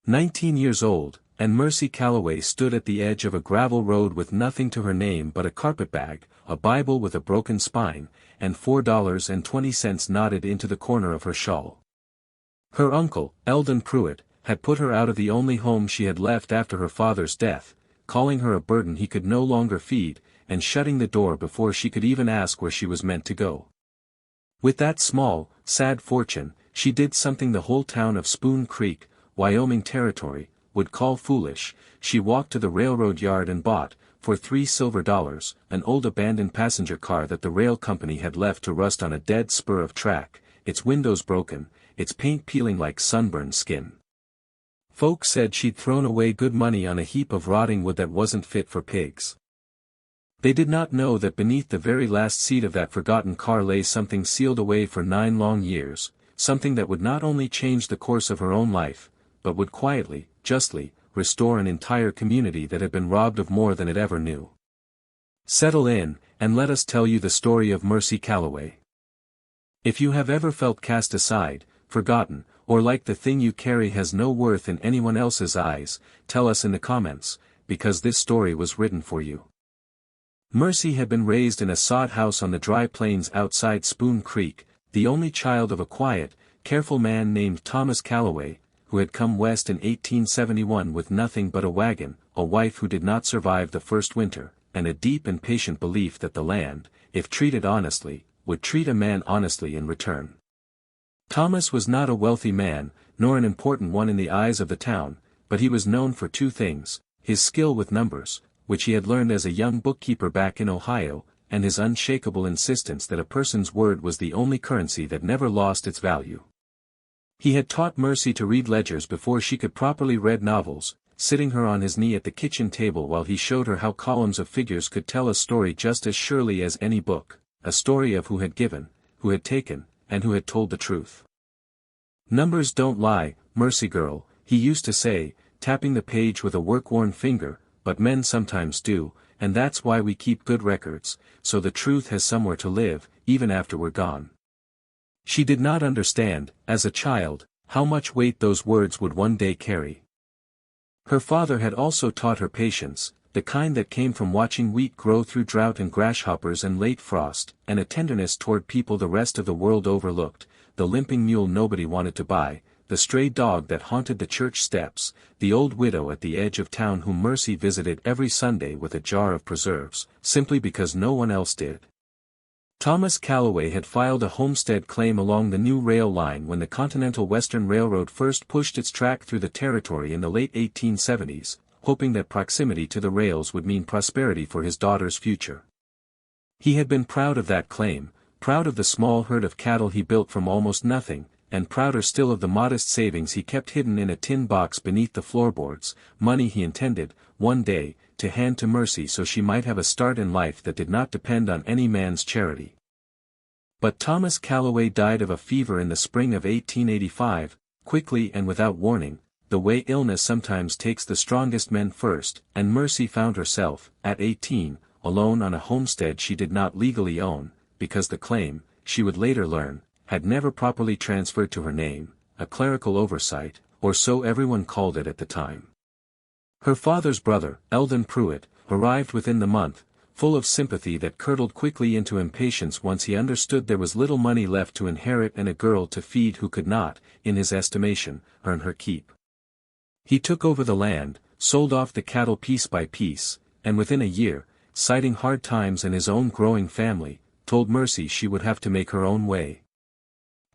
19 years old, and Mercy Calloway stood at the edge of a gravel road with nothing to her name but a carpetbag, a Bible with a broken spine, and $4.20 knotted into the corner of her shawl. Her uncle, Eldon Pruitt, had put her out of the only home she had left after her father's death, calling her a burden he could no longer feed, and shutting the door before she could even ask where she was meant to go. With that small, sad fortune, she did something the whole town of Spoon Creek, Wyoming Territory, would call foolish. She walked to the railroad yard and bought, for $3 silver, an old abandoned passenger car that the rail company had left to rust on a dead spur of track, its windows broken, its paint peeling like sunburned skin. Folks said she'd thrown away good money on a heap of rotting wood that wasn't fit for pigs. They did not know that beneath the very last seat of that forgotten car lay something sealed away for 9 long years, something that would not only change the course of her own life, but would quietly, justly, restore an entire community that had been robbed of more than it ever knew. Settle in, and let us tell you the story of Mercy Calloway. If you have ever felt cast aside, forgotten, or like the thing you carry has no worth in anyone else's eyes, tell us in the comments, because this story was written for you. Mercy had been raised in a sod house on the dry plains outside Spoon Creek, the only child of a quiet, careful man named Thomas Calloway, who had come west in 1871 with nothing but a wagon, a wife who did not survive the first winter, and a deep and patient belief that the land, if treated honestly, would treat a man honestly in return. Thomas was not a wealthy man, nor an important one in the eyes of the town, but he was known for 2 things, his skill with numbers, which he had learned as a young bookkeeper back in Ohio, and his unshakable insistence that a person's word was the only currency that never lost its value. He had taught Mercy to read ledgers before she could properly read novels, sitting her on his knee at the kitchen table while he showed her how columns of figures could tell a story just as surely as any book, a story of who had given, who had taken, and who had told the truth. "Numbers don't lie, Mercy girl," he used to say, tapping the page with a work-worn finger, "but men sometimes do, and that's why we keep good records, so the truth has somewhere to live, even after we're gone." She did not understand, as a child, how much weight those words would one day carry. Her father had also taught her patience, the kind that came from watching wheat grow through drought and grasshoppers and late frost, and a tenderness toward people the rest of the world overlooked, the limping mule nobody wanted to buy, the stray dog that haunted the church steps, the old widow at the edge of town whom Mercy visited every Sunday with a jar of preserves, simply because no one else did. Thomas Calloway had filed a homestead claim along the new rail line when the Continental Western Railroad first pushed its track through the territory in the late 1870s, hoping that proximity to the rails would mean prosperity for his daughter's future. He had been proud of that claim, proud of the small herd of cattle he built from almost nothing, and prouder still of the modest savings he kept hidden in a tin box beneath the floorboards, money he intended, one day, to hand to Mercy so she might have a start in life that did not depend on any man's charity. But Thomas Calloway died of a fever in the spring of 1885, quickly and without warning, the way illness sometimes takes the strongest men first, and Mercy found herself, at 18, alone on a homestead she did not legally own, because the claim, she would later learn, had never properly transferred to her name, a clerical oversight, or so everyone called it at the time. Her father's brother, Eldon Pruitt, arrived within the month, full of sympathy that curdled quickly into impatience once he understood there was little money left to inherit and a girl to feed who could not, in his estimation, earn her keep. He took over the land, sold off the cattle piece by piece, and within a year, citing hard times and his own growing family, told Mercy she would have to make her own way.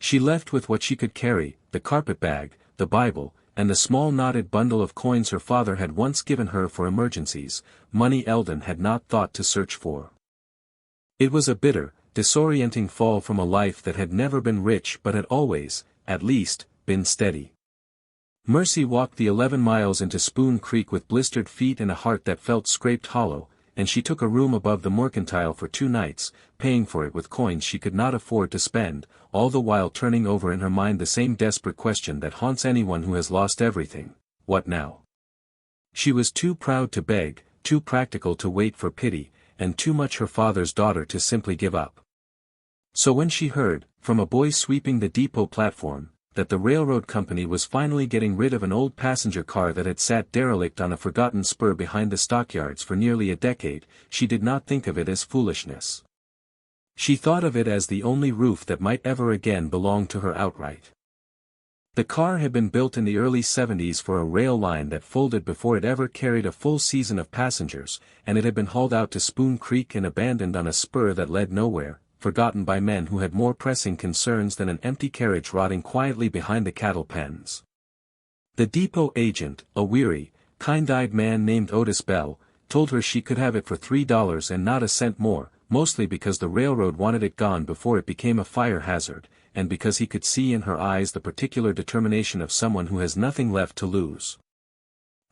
She left with what she could carry, the carpetbag, the Bible, and the small knotted bundle of coins her father had once given her for emergencies, money Eldon had not thought to search for. It was a bitter, disorienting fall from a life that had never been rich but had always, at least, been steady. Mercy walked the 11 miles into Spoon Creek with blistered feet and a heart that felt scraped hollow, and she took a room above the mercantile for 2 nights, paying for it with coins she could not afford to spend, all the while turning over in her mind the same desperate question that haunts anyone who has lost everything: what now? She was too proud to beg, too practical to wait for pity, and too much her father's daughter to simply give up. So when she heard, from a boy sweeping the depot platform, that the railroad company was finally getting rid of an old passenger car that had sat derelict on a forgotten spur behind the stockyards for nearly a decade. She did not think of it as foolishness. She thought of it as the only roof that might ever again belong to her outright. The car had been built in the early 70s for a rail line that folded before it ever carried a full season of passengers, and it had been hauled out to Spoon Creek and abandoned on a spur that led nowhere, forgotten by men who had more pressing concerns than an empty carriage rotting quietly behind the cattle pens. The depot agent, a weary, kind-eyed man named Otis Bell, told her she could have it for $3 and not a cent more, mostly because the railroad wanted it gone before it became a fire hazard, and because he could see in her eyes the particular determination of someone who has nothing left to lose.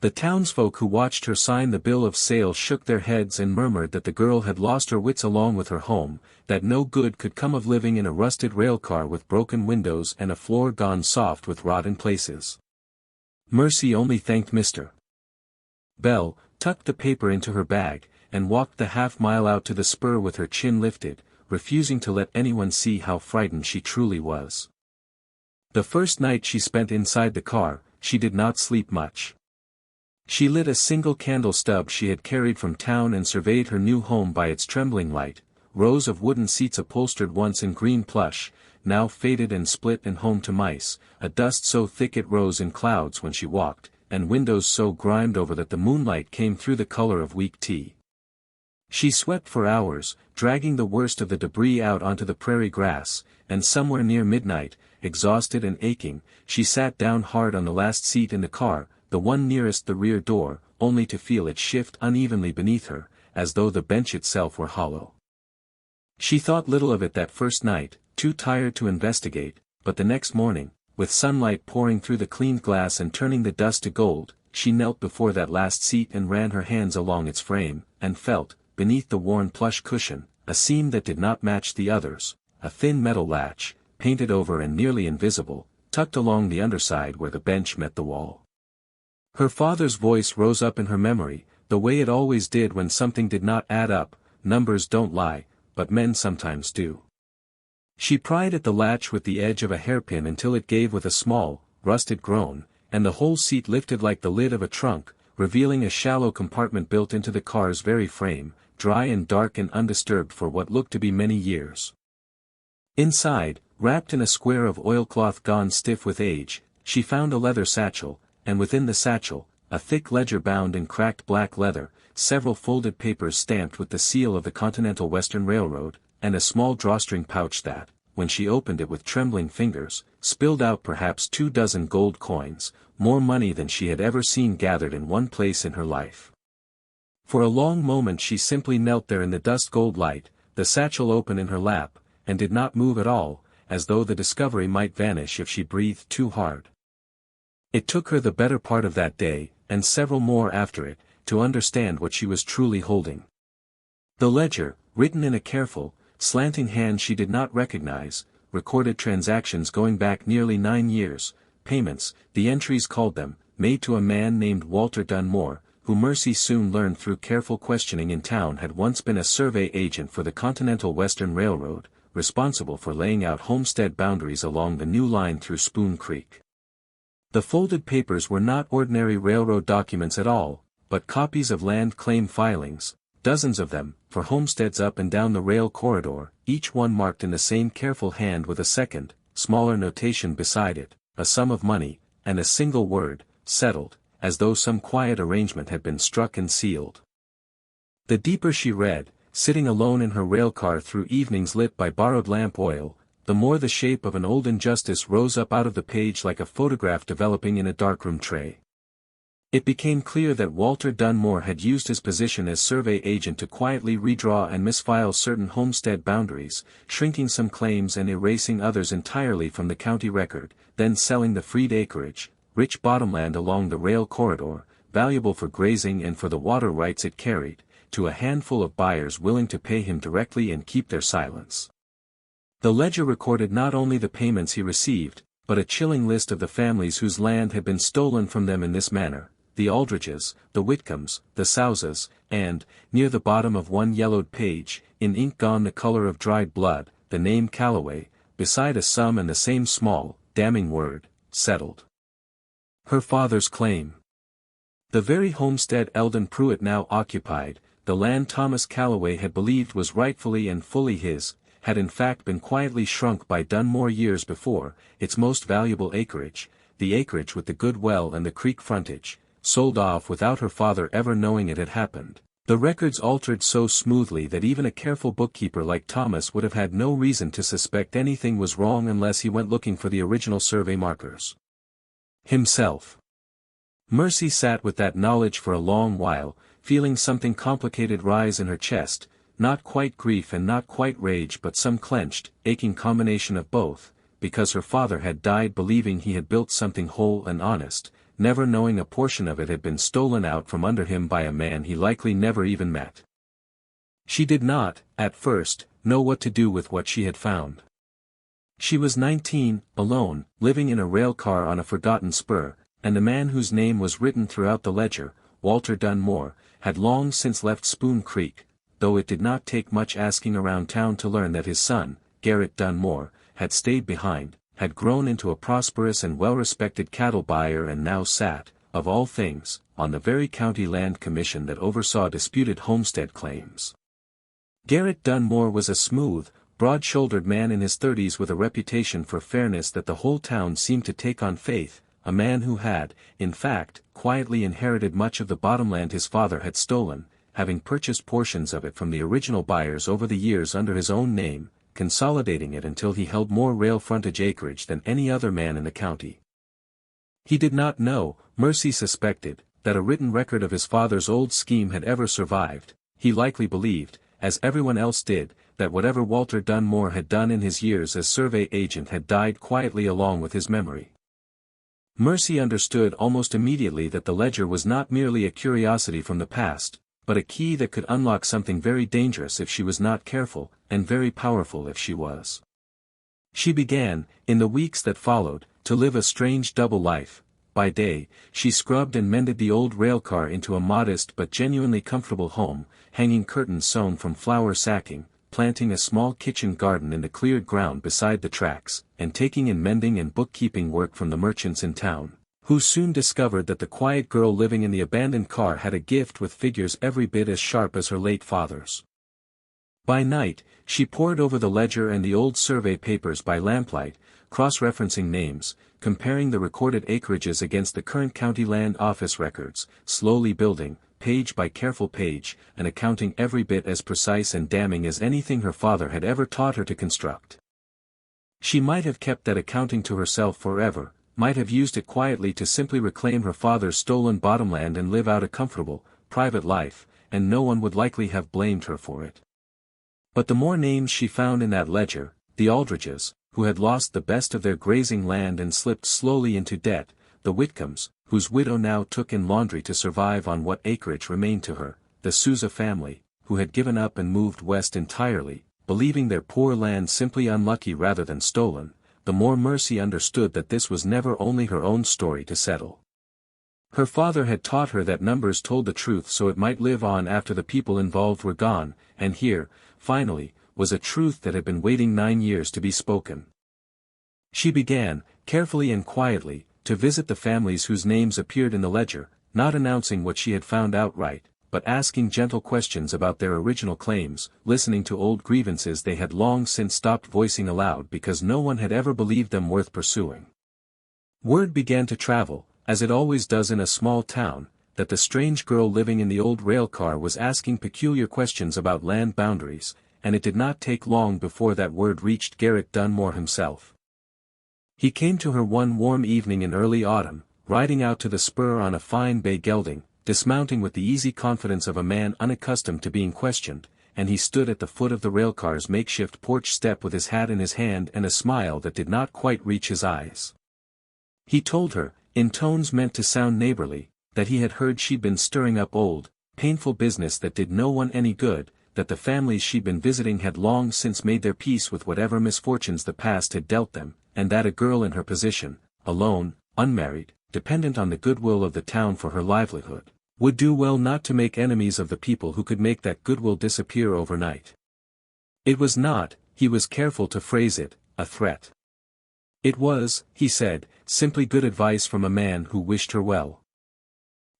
The townsfolk who watched her sign the bill of sale shook their heads and murmured that the girl had lost her wits along with her home, that no good could come of living in a rusted railcar with broken windows and a floor gone soft with rot in places. Mercy only thanked Mr. Bell, tucked the paper into her bag, and walked the half-mile out to the spur with her chin lifted, refusing to let anyone see how frightened she truly was. The first night she spent inside the car, she did not sleep much. She lit a single candle stub she had carried from town and surveyed her new home by its trembling light, rows of wooden seats upholstered once in green plush, now faded and split and home to mice, a dust so thick it rose in clouds when she walked, and windows so grimed over that the moonlight came through the color of weak tea. She swept for hours, dragging the worst of the debris out onto the prairie grass, and somewhere near midnight, exhausted and aching, she sat down hard on the last seat in the car, the one nearest the rear door, only to feel it shift unevenly beneath her, as though the bench itself were hollow. She thought little of it that first night, too tired to investigate, but the next morning, with sunlight pouring through the cleaned glass and turning the dust to gold, she knelt before that last seat and ran her hands along its frame, and felt, beneath the worn plush cushion, a seam that did not match the others, a thin metal latch, painted over and nearly invisible, tucked along the underside where the bench met the wall. Her father's voice rose up in her memory, the way it always did when something did not add up. Numbers don't lie, but men sometimes do. She pried at the latch with the edge of a hairpin until it gave with a small, rusted groan, and the whole seat lifted like the lid of a trunk, revealing a shallow compartment built into the car's very frame, dry and dark and undisturbed for what looked to be many years. Inside, wrapped in a square of oilcloth gone stiff with age, she found a leather satchel, and within the satchel, a thick ledger bound in cracked black leather, several folded papers stamped with the seal of the Continental Western Railroad, and a small drawstring pouch that, when she opened it with trembling fingers, spilled out perhaps 24 gold coins, more money than she had ever seen gathered in one place in her life. For a long moment she simply knelt there in the dust gold light, the satchel open in her lap, and did not move at all, as though the discovery might vanish if she breathed too hard. It took her the better part of that day, and several more after it, to understand what she was truly holding. The ledger, written in a careful, slanting hand she did not recognize, recorded transactions going back nearly 9 years, payments, the entries called them, made to a man named Walter Dunmore, who Mercy soon learned through careful questioning in town had once been a survey agent for the Continental Western Railroad, responsible for laying out homestead boundaries along the new line through Spoon Creek. The folded papers were not ordinary railroad documents at all, but copies of land claim filings, dozens of them, for homesteads up and down the rail corridor, each one marked in the same careful hand with a second, smaller notation beside it, a sum of money, and a single word, settled, as though some quiet arrangement had been struck and sealed. The deeper she read, sitting alone in her railcar through evenings lit by borrowed lamp oil, the more the shape of an old injustice rose up out of the page like a photograph developing in a darkroom tray. It became clear that Walter Dunmore had used his position as survey agent to quietly redraw and misfile certain homestead boundaries, shrinking some claims and erasing others entirely from the county record, then selling the freed acreage, rich bottomland along the rail corridor, valuable for grazing and for the water rights it carried, to a handful of buyers willing to pay him directly and keep their silence. The ledger recorded not only the payments he received, but a chilling list of the families whose land had been stolen from them in this manner, the Aldridges, the Whitcombs, the Sousas, and, near the bottom of one yellowed page, in ink gone the color of dried blood, the name Calloway, beside a sum and the same small, damning word, settled her father's claim. The very homestead Eldon Pruitt now occupied, the land Thomas Calloway had believed was rightfully and fully his, had in fact been quietly shrunk by Dunmore years before, its most valuable acreage, the acreage with the good well and the creek frontage, sold off without her father ever knowing it had happened. The records altered so smoothly that even a careful bookkeeper like Thomas would have had no reason to suspect anything was wrong unless he went looking for the original survey markers himself. Mercy sat with that knowledge for a long while, feeling something complicated rise in her chest, not quite grief and not quite rage but some clenched, aching combination of both, because her father had died believing he had built something whole and honest, never knowing a portion of it had been stolen out from under him by a man he likely never even met. She did not, at first, know what to do with what she had found. She was 19, alone, living in a rail car on a forgotten spur, and the man whose name was written throughout the ledger, Walter Dunmore, had long since left Spoon Creek, though it did not take much asking around town to learn that his son, Garrett Dunmore, had stayed behind, had grown into a prosperous and well-respected cattle buyer and now sat, of all things, on the very county land commission that oversaw disputed homestead claims. Garrett Dunmore was a smooth, broad-shouldered man in his 30s with a reputation for fairness that the whole town seemed to take on faith, a man who had, in fact, quietly inherited much of the bottomland his father had stolen, having purchased portions of it from the original buyers over the years under his own name, consolidating it until he held more rail frontage acreage than any other man in the county. He did not know, Mercy suspected, that a written record of his father's old scheme had ever survived. He likely believed, as everyone else did, that whatever Walter Dunmore had done in his years as survey agent had died quietly along with his memory. Mercy understood almost immediately that the ledger was not merely a curiosity from the past, but a key that could unlock something very dangerous if she was not careful, and very powerful if she was. She began, in the weeks that followed, to live a strange double life. By day, she scrubbed and mended the old railcar into a modest but genuinely comfortable home, hanging curtains sewn from flour sacking, planting a small kitchen garden in the cleared ground beside the tracks, and taking in mending and bookkeeping work from the merchants in town, who soon discovered that the quiet girl living in the abandoned car had a gift with figures every bit as sharp as her late father's. By night, she pored over the ledger and the old survey papers by lamplight, cross-referencing names, comparing the recorded acreages against the current county land office records, slowly building, page by careful page, an accounting every bit as precise and damning as anything her father had ever taught her to construct. She might have kept that accounting to herself forever, might have used it quietly to simply reclaim her father's stolen bottomland and live out a comfortable, private life, and no one would likely have blamed her for it. But the more names she found in that ledger, the Aldridges, who had lost the best of their grazing land and slipped slowly into debt, the Whitcombs, whose widow now took in laundry to survive on what acreage remained to her, the Souza family, who had given up and moved west entirely, believing their poor land simply unlucky rather than stolen, the more Mercy understood that this was never only her own story to settle. Her father had taught her that numbers told the truth so it might live on after the people involved were gone, and here, finally, was a truth that had been waiting 9 years to be spoken. She began, carefully and quietly, to visit the families whose names appeared in the ledger, not announcing what she had found outright, but asking gentle questions about their original claims, listening to old grievances they had long since stopped voicing aloud because no one had ever believed them worth pursuing. Word began to travel, as it always does in a small town, that the strange girl living in the old rail car was asking peculiar questions about land boundaries, and it did not take long before that word reached Garrett Dunmore himself. He came to her one warm evening in early autumn, riding out to the spur on a fine bay gelding, dismounting with the easy confidence of a man unaccustomed to being questioned, and he stood at the foot of the railcar's makeshift porch step with his hat in his hand and a smile that did not quite reach his eyes. He told her, in tones meant to sound neighborly, that he had heard she'd been stirring up old, painful business that did no one any good, that the families she'd been visiting had long since made their peace with whatever misfortunes the past had dealt them, and that a girl in her position, alone, unmarried, dependent on the goodwill of the town for her livelihood, would do well not to make enemies of the people who could make that goodwill disappear overnight. It was not, he was careful to phrase it, a threat. It was, he said, simply good advice from a man who wished her well.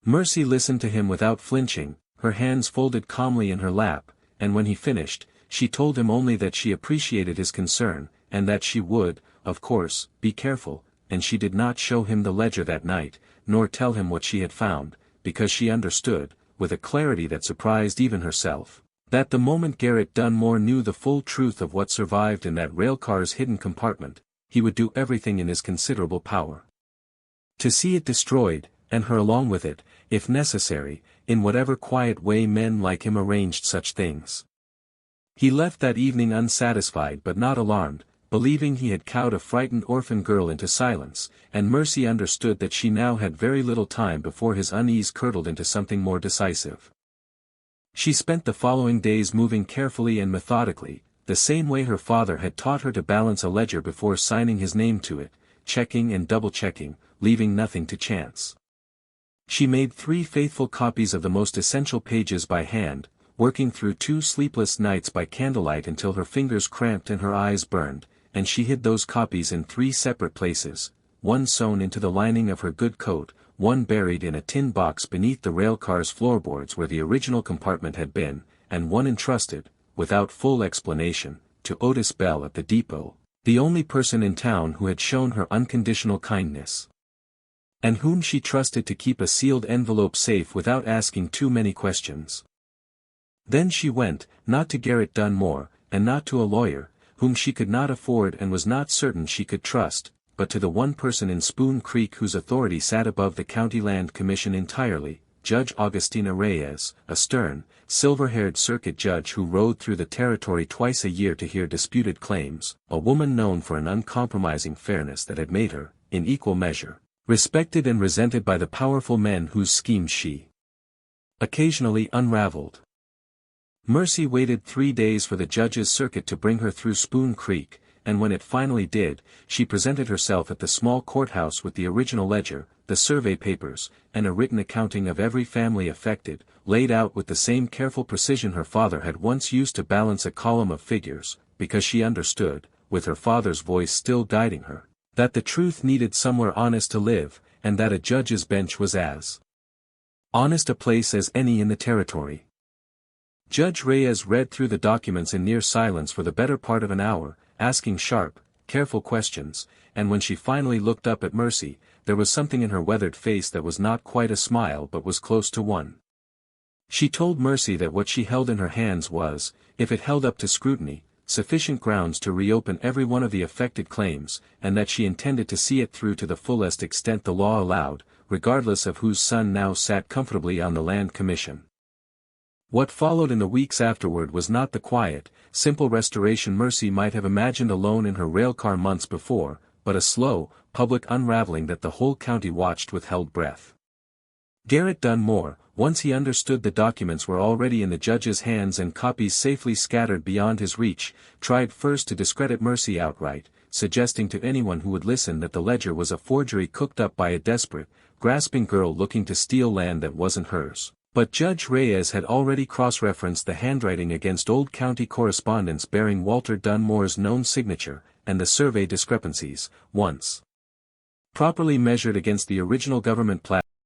Mercy listened to him without flinching, her hands folded calmly in her lap, and when he finished, she told him only that she appreciated his concern, and that she would, of course, be careful, and she did not show him the ledger that night, nor tell him what she had found, because she understood, with a clarity that surprised even herself, that the moment Garrett Dunmore knew the full truth of what survived in that railcar's hidden compartment, he would do everything in his considerable power to see it destroyed, and her along with it, if necessary, in whatever quiet way men like him arranged such things. He left that evening unsatisfied but not alarmed, believing he had cowed a frightened orphan girl into silence, and Mercy understood that she now had very little time before his unease curdled into something more decisive. She spent the following days moving carefully and methodically, the same way her father had taught her to balance a ledger before signing his name to it, checking and double-checking, leaving nothing to chance. She made 3 faithful copies of the most essential pages by hand, working through 2 sleepless nights by candlelight until her fingers cramped and her eyes burned, and she hid those copies in 3 separate places, one sewn into the lining of her good coat, one buried in a tin box beneath the railcar's floorboards where the original compartment had been, and one entrusted, without full explanation, to Otis Bell at the depot, the only person in town who had shown her unconditional kindness, and whom she trusted to keep a sealed envelope safe without asking too many questions. Then she went, not to Garrett Dunmore, and not to a lawyer, whom she could not afford and was not certain she could trust, but to the one person in Spoon Creek whose authority sat above the County Land Commission entirely, Judge Augustina Reyes, a stern, silver-haired circuit judge who rode through the territory twice a year to hear disputed claims, a woman known for an uncompromising fairness that had made her, in equal measure, respected and resented by the powerful men whose schemes she occasionally unraveled. Mercy waited 3 days for the judge's circuit to bring her through Spoon Creek, and when it finally did, she presented herself at the small courthouse with the original ledger, the survey papers, and a written accounting of every family affected, laid out with the same careful precision her father had once used to balance a column of figures, because she understood, with her father's voice still guiding her, that the truth needed somewhere honest to live, and that a judge's bench was as honest a place as any in the territory. Judge Reyes read through the documents in near silence for the better part of an hour, asking sharp, careful questions, and when she finally looked up at Mercy, there was something in her weathered face that was not quite a smile but was close to one. She told Mercy that what she held in her hands was, if it held up to scrutiny, sufficient grounds to reopen every one of the affected claims, and that she intended to see it through to the fullest extent the law allowed, regardless of whose son now sat comfortably on the Land Commission. What followed in the weeks afterward was not the quiet, simple restoration Mercy might have imagined alone in her railcar months before, but a slow, public unraveling that the whole county watched with held breath. Garrett Dunmore, once he understood the documents were already in the judge's hands and copies safely scattered beyond his reach, tried first to discredit Mercy outright, suggesting to anyone who would listen that the ledger was a forgery cooked up by a desperate, grasping girl looking to steal land that wasn't hers. But Judge Reyes had already cross-referenced the handwriting against old county correspondence bearing Walter Dunmore's known signature, and the survey discrepancies, once properly measured against the original government plat